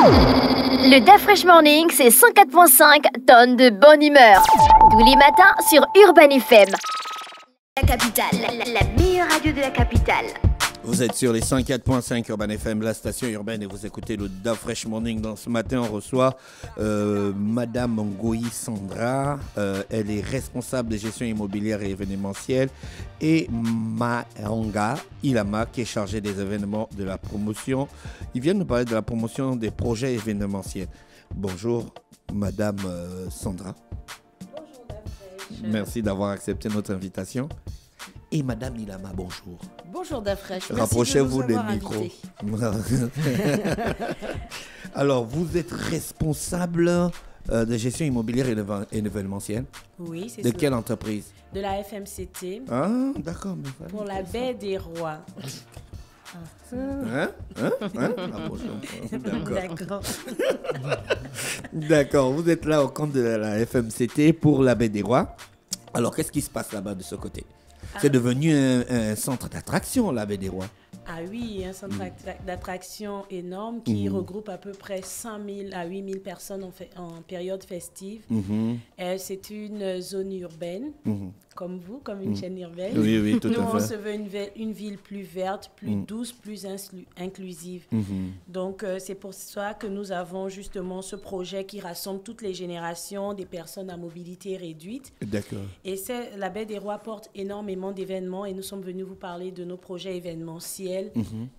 Le Da Fresh Morning, c'est 104.5 tonnes de bonne humeur. Tous les matins sur Urban FM. La capitale, la meilleure radio de la capitale. Vous êtes sur les 104.5 Urban FM, la station urbaine, et vous écoutez le Da Fresh Morning. Dans ce matin, on reçoit Madame Ngoyi Sandra. Elle est responsable de gestion immobilière et événementielle. Et Mahanga Ilama, qui est chargée des événements de la promotion. Ils viennent nous parler de la promotion des projets événementiels. Bonjour, Madame Sandra. Bonjour, Da Fresh. Merci d'avoir accepté notre invitation. Et Madame Ilama, bonjour. Bonjour, Da Fresh. Rapprochez-vous des micros. Alors, vous êtes responsable de gestion immobilière et événementielle. Oui, c'est De ça. quelle entreprise? De la FMCT. Ah, d'accord. Pour la baie des Rois. Hein? D'accord. D'accord. D'accord, vous êtes là au compte de la FMCT pour la baie des Rois. Alors, qu'est-ce qui se passe là-bas de ce côté? C'est devenu un centre d'attraction, la baie des Rois. Ah oui, un centre d'attraction énorme qui regroupe à peu près 5 000 à 8 000 personnes en période festive. C'est une zone urbaine, comme vous, comme une chaîne urbaine. Oui, oui, tout Nous, à on fait. se veut une ville plus verte, plus douce, plus inclusive. Donc, c'est pour ça que nous avons justement ce projet qui rassemble toutes les générations des personnes à mobilité réduite. D'accord. Et la baie des Rois porte énormément d'événements et nous sommes venus vous parler de nos projets événementiels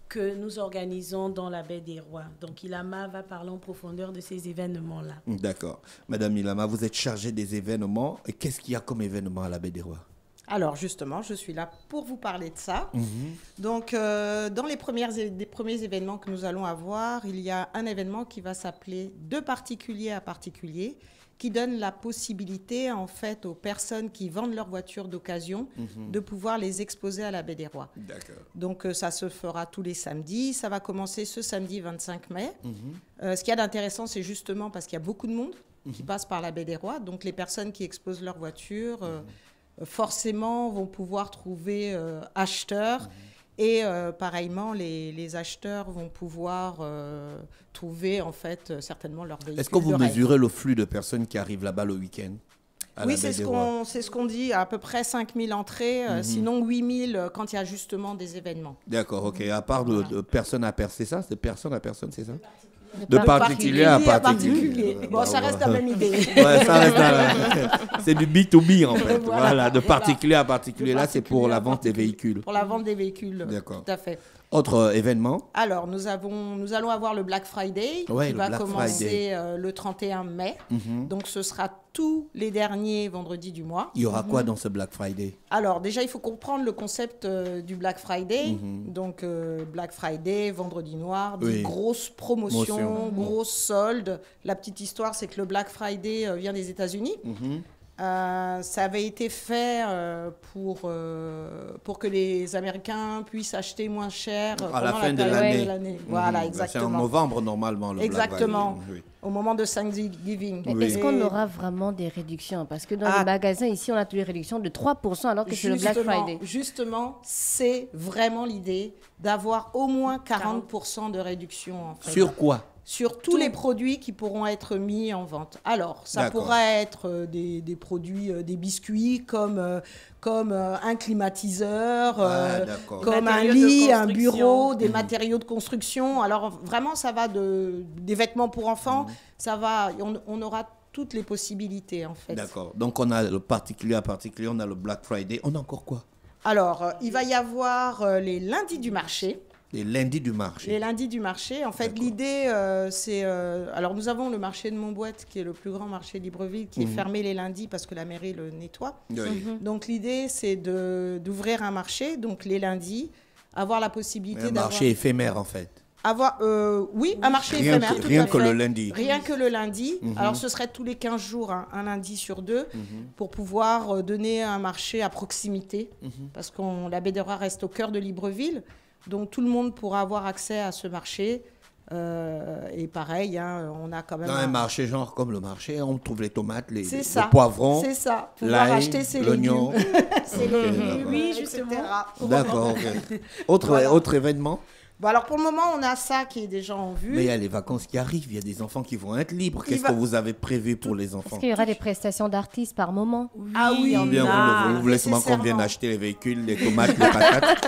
que nous organisons dans la baie des Rois. Donc, Ilama va parler en profondeur de ces événements-là. D'accord. Madame Ilama, vous êtes chargée des événements. Et qu'est-ce qu'il y a comme événement à la baie des Rois? Alors justement, je suis là pour vous parler de ça. Donc, dans les premiers événements que nous allons avoir, il y a un événement qui va s'appeler « De particulier à particulier », qui donne la possibilité, en fait, aux personnes qui vendent leurs voitures d'occasion de pouvoir les exposer à la baie des Rois. D'accord. Donc, ça se fera tous les samedis. Ça va commencer ce samedi 25 mai. Ce qu'il y a d'intéressant, c'est justement parce qu'il y a beaucoup de monde qui passe par la baie des Rois. Donc, les personnes qui exposent leurs voitures, forcément, vont pouvoir trouver acheteurs. Et pareillement, les acheteurs vont pouvoir trouver, en fait, certainement leur véhicule. Est-ce que vous de rêve. mesurez le flux de personnes qui arrivent là-bas le week-end? Oui, c'est ce qu'on dit, à peu près 5 000 entrées, sinon 8 000 quand il y a justement des événements. D'accord, ok. À part de personne à personne, c'est ça? C'est personne à personne, c'est ça? De particulier à particulier. Bon, ça reste la même idée. Ouais, ça reste c'est du B2B en fait. Voilà, de particulier à particulier. Là, c'est pour la vente des véhicules. Pour la vente des véhicules, D'accord. tout à fait. Autre événement? Alors, nous allons avoir le Black Friday Ouais, qui le va Black commencer le 31 mai. Donc, ce sera tous les derniers vendredis du mois. Il y aura quoi dans ce Black Friday? Alors, déjà, il faut comprendre le concept du Black Friday. Donc, Black Friday, vendredi noir, des grosses promotions, grosses soldes. La petite histoire, c'est que le Black Friday vient des États-Unis. Ça avait été fait pour que les Américains puissent acheter moins cher À la pendant fin de période l'année. Voilà, C'est en exactement. novembre normalement le Exactement. Black Friday. Oui. Au moment de Thanksgiving. Mais est-ce qu'on aura vraiment des réductions? Parce que dans les magasins, ici, on a toutes les réductions de 3% alors que c'est le Black Friday. Justement, c'est vraiment l'idée d'avoir au moins 40% de réduction. En fait. Sur quoi? Sur tous les produits qui pourront être mis en vente. Alors, ça pourra être des produits, des biscuits comme un climatiseur, comme un lit, un bureau, des matériaux de construction. Alors, vraiment, ça va des vêtements pour enfants. Ça va, on aura toutes les possibilités, en fait. D'accord. Donc, on a le particulier à particulier, on a le Black Friday. On a encore quoi? Alors, il va y avoir les lundis du marché. Les lundis du marché. Les lundis du marché. En fait, l'idée, c'est... alors, nous avons le marché de Montboîte, qui est le plus grand marché de Libreville, qui est fermé les lundis parce que la mairie le nettoie. Oui. Donc, l'idée, c'est d'ouvrir un marché, donc les lundis, avoir la possibilité Un d'avoir... marché éphémère, en fait. Oui, un marché Rien éphémère, que- tout rien à que fait. le lundi. Rien que le lundi. Alors, ce serait tous les 15 jours, hein, un lundi sur deux, pour pouvoir donner un marché à proximité. Parce que la baie des Rois reste au cœur de Libreville. Donc, tout le monde pourra avoir accès à ce marché. Et pareil, hein, on a quand même... Dans un marché, genre comme le marché, on trouve les tomates, les ça. poivrons, C'est ça. Pouvoir l'ail, acheter ses l'oignon. légumes. Ses légumes, Oui, etc. justement. D'accord. Ok. Autre événement? Bon, alors pour le moment, on a ça qui est déjà en vue. Mais il y a les vacances qui arrivent, il y a des enfants qui vont être libres. Qu'est-ce que vous avez prévu pour les enfants? Est-ce qu'il y aura des prestations d'artistes par moment? Ah oui, Ou bien vous voulez seulement qu'on vienne acheter les véhicules, les tomates, les patates?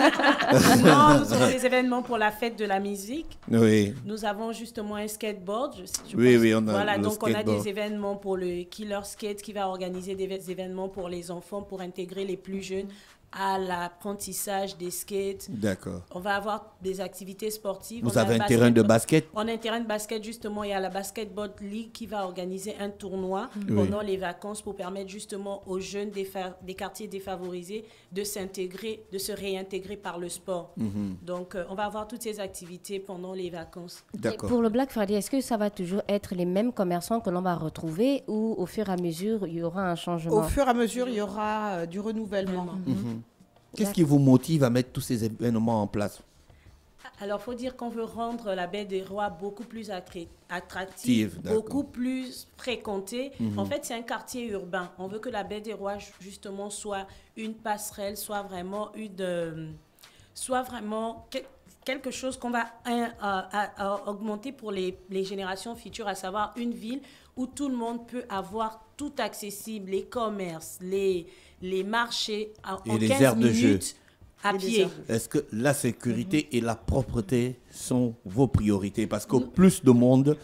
Non, nous avons des événements pour la fête de la musique. Oui. Nous avons justement un skateboard. Oui, on a voilà, le donc skateboard. on a des événements pour le Killer Skate qui va organiser des événements pour les enfants pour intégrer les plus jeunes à l'apprentissage des skates. D'accord. On va avoir des activités sportives. Vous avez un terrain de basket? On a un terrain de basket, justement. Il y a la Basketball League qui va organiser un tournoi pendant les vacances pour permettre justement aux jeunes des quartiers défavorisés de s'intégrer, de se réintégrer par le sport. Donc, on va avoir toutes ces activités pendant les vacances. D'accord. Pour le Black Friday, est-ce que ça va toujours être les mêmes commerçants que l'on va retrouver ou au fur et à mesure, il y aura un changement? Au fur et à mesure, il y aura du renouvellement. Qu'est-ce qui vous motive à mettre tous ces événements en place? Alors, il faut dire qu'on veut rendre la Baie des Rois beaucoup plus attractive, beaucoup plus fréquentée. En fait, c'est un quartier urbain. On veut que la Baie des Rois, justement, soit une passerelle, soit vraiment quelque chose qu'on va augmenter pour les générations futures, à savoir une ville où tout le monde peut avoir tout accessible, les commerces, les marchés, en les 15 aires de jeu minutes à pied. Est-ce que la sécurité et la propreté sont vos priorités? Parce que plus de monde,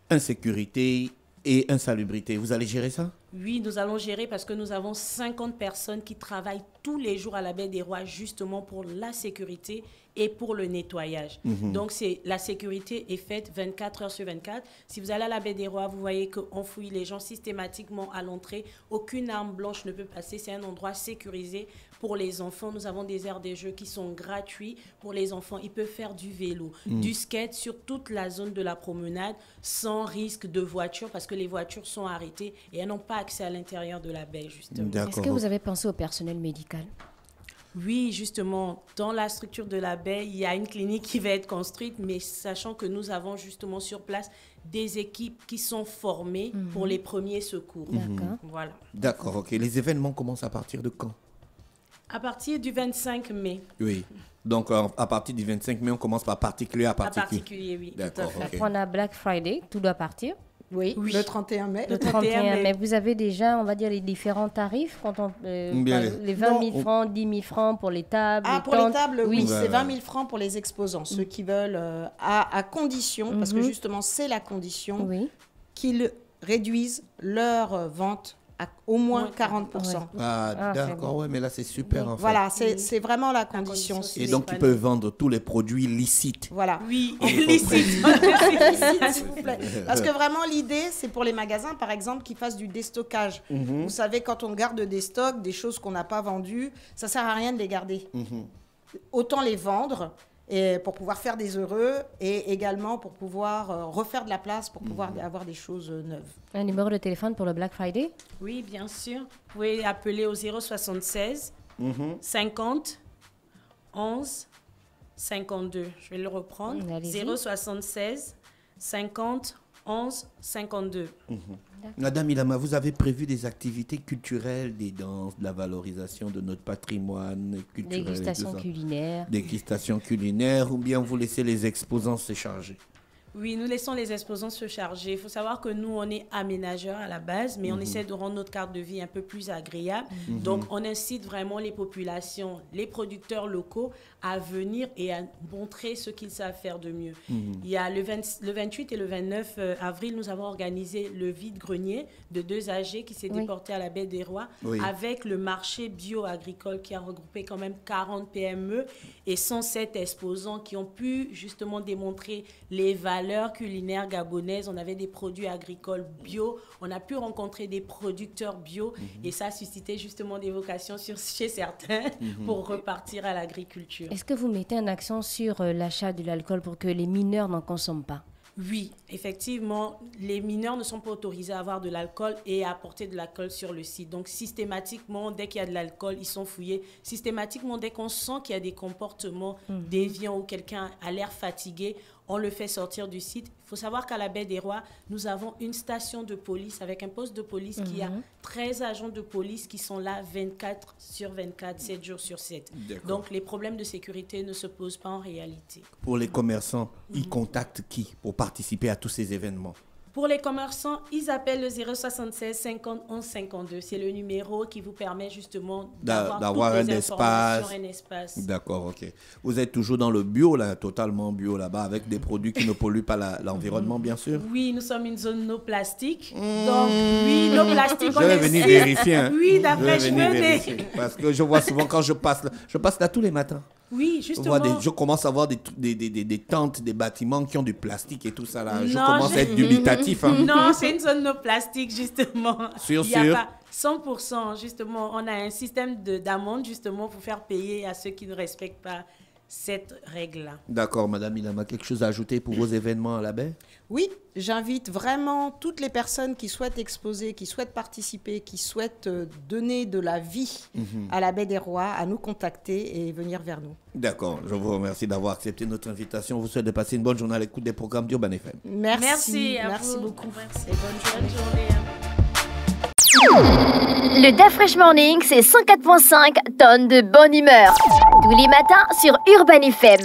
insécurité et insalubrité, vous allez gérer ça? Oui, nous allons gérer parce que nous avons 50 personnes qui travaillent tous les jours à la Baie des Rois justement pour la sécurité et pour le nettoyage. Donc, la sécurité est faite 24 heures sur 24. Si vous allez à la Baie des Rois, vous voyez qu'on fouille les gens systématiquement à l'entrée. Aucune arme blanche ne peut passer. C'est un endroit sécurisé pour les enfants. Nous avons des aires de jeux qui sont gratuits pour les enfants. Ils peuvent faire du vélo, du skate sur toute la zone de la promenade sans risque de voiture parce que les voitures sont arrêtées et elles n'ont pas accès à l'intérieur de la baie, justement. Est-ce que vous avez pensé au personnel médical? Oui, justement, dans la structure de la baie, il y a une clinique qui va être construite, mais sachant que nous avons justement sur place des équipes qui sont formées pour les premiers secours. D'accord. Voilà. D'accord, ok. Les événements commencent à partir de quand? À partir du 25 mai. Oui. Donc, à partir du 25 mai, on commence par particulier à particulier. À particulier, oui. D'accord, tout à fait. ok. On a Black Friday, tout doit partir. Oui, le 31 mai. Le 31 mai. Vous avez déjà, on va dire, les différents tarifs quand on, les 20 000 francs, 10 000 francs pour les tables. Ah, les pour tentes. les tables, oui, Ouais, c'est 20 000 francs pour les exposants. Ceux qui veulent, à condition, parce que justement, c'est la condition, qu'ils réduisent leur vente à au moins 40%. Ah, d'accord, ouais, mais là, c'est super, en fait. Voilà, c'est vraiment la condition. Et donc, ils peuvent vendre tous les produits licites. Voilà. Oui, licite, s'il vous plaît. Parce que vraiment, l'idée, c'est pour les magasins, par exemple, qui fassent du déstockage. Vous savez, quand on garde des stocks, des choses qu'on n'a pas vendues, ça ne sert à rien de les garder. Autant les vendre et pour pouvoir faire des heureux et également pour pouvoir refaire de la place, pour pouvoir avoir des choses neuves. Un numéro de téléphone pour le Black Friday? Oui, bien sûr. Vous pouvez appeler au 076 50 11 52. Je vais le reprendre. 076 50 11 52. Madame Ilama, vous avez prévu des activités culturelles, des danses, de la valorisation de notre patrimoine culturel? Dégustation culinaire. Dégustation culinaire, ou bien vous laissez les exposants se charger? Oui, nous laissons les exposants se charger. Il faut savoir que nous, on est aménageurs à la base, mais on essaie de rendre notre carte de vie un peu plus agréable. Donc, on incite vraiment les populations, les producteurs locaux à venir et à montrer ce qu'ils savent faire de mieux. Il y a le 28 et le 29 avril, nous avons organisé le vide-grenier de 2 AG qui s'est déporté à la Baie des Rois avec le marché bio-agricole qui a regroupé quand même 40 PME et 107 exposants qui ont pu justement démontrer les valeurs culinaires gabonaises. On avait des produits agricoles bio, on a pu rencontrer des producteurs bio et ça a suscité justement des vocations chez certains pour repartir à l'agriculture. Est-ce que vous mettez un accent sur l'achat de l'alcool pour que les mineurs n'en consomment pas? Oui, effectivement, les mineurs ne sont pas autorisés à avoir de l'alcool et à apporter de l'alcool sur le site. Donc, systématiquement, dès qu'il y a de l'alcool, ils sont fouillés. Systématiquement, dès qu'on sent qu'il y a des comportements déviants ou quelqu'un a l'air fatigué, on le fait sortir du site. Il faut savoir qu'à la Baie des Rois, nous avons une station de police avec un poste de police qui a 13 agents de police qui sont là 24 sur 24, 7 jours sur 7. Donc, les problèmes de sécurité ne se posent pas en réalité. Pour les commerçants, ils contactent qui pour participer à tous ces événements? Pour les commerçants, ils appellent le 076 50 11 52. C'est le numéro qui vous permet justement d'avoir un espace. D'accord, ok. Vous êtes toujours dans le bio, là, totalement bio là-bas, avec des produits qui ne polluent pas l'environnement, bien sûr? Oui, nous sommes une zone no plastique. Donc, oui, no plastique. Je vais venir vérifier. Hein. Oui, d'après, je venais. Parce que je vois souvent quand je passe là tous les matins. Oui, justement. Je commence à voir des tentes, des bâtiments qui ont du plastique et tout ça là. Je commence à être dubitatif. Hein. Non, c'est une zone no plastique, justement. Sûr. Il n'y a pas 100%, justement. On a un système d'amende, justement, pour faire payer à ceux qui ne respectent pas cette règle-là. D'accord, Madame Ilama, quelque chose à ajouter pour vos événements à la baie? Oui, j'invite vraiment toutes les personnes qui souhaitent exposer, qui souhaitent participer, qui souhaitent donner de la vie à la Baie des Rois, à nous contacter et venir vers nous. D'accord, je vous remercie d'avoir accepté notre invitation. Je vous souhaite de passer une bonne journée à l'écoute des programmes d'Urban FM. Merci beaucoup. Merci. Et bonne journée. Le Da Fresh Morning, c'est 104.5 tonnes de bonne humeur. Tous les matins sur Urban FM.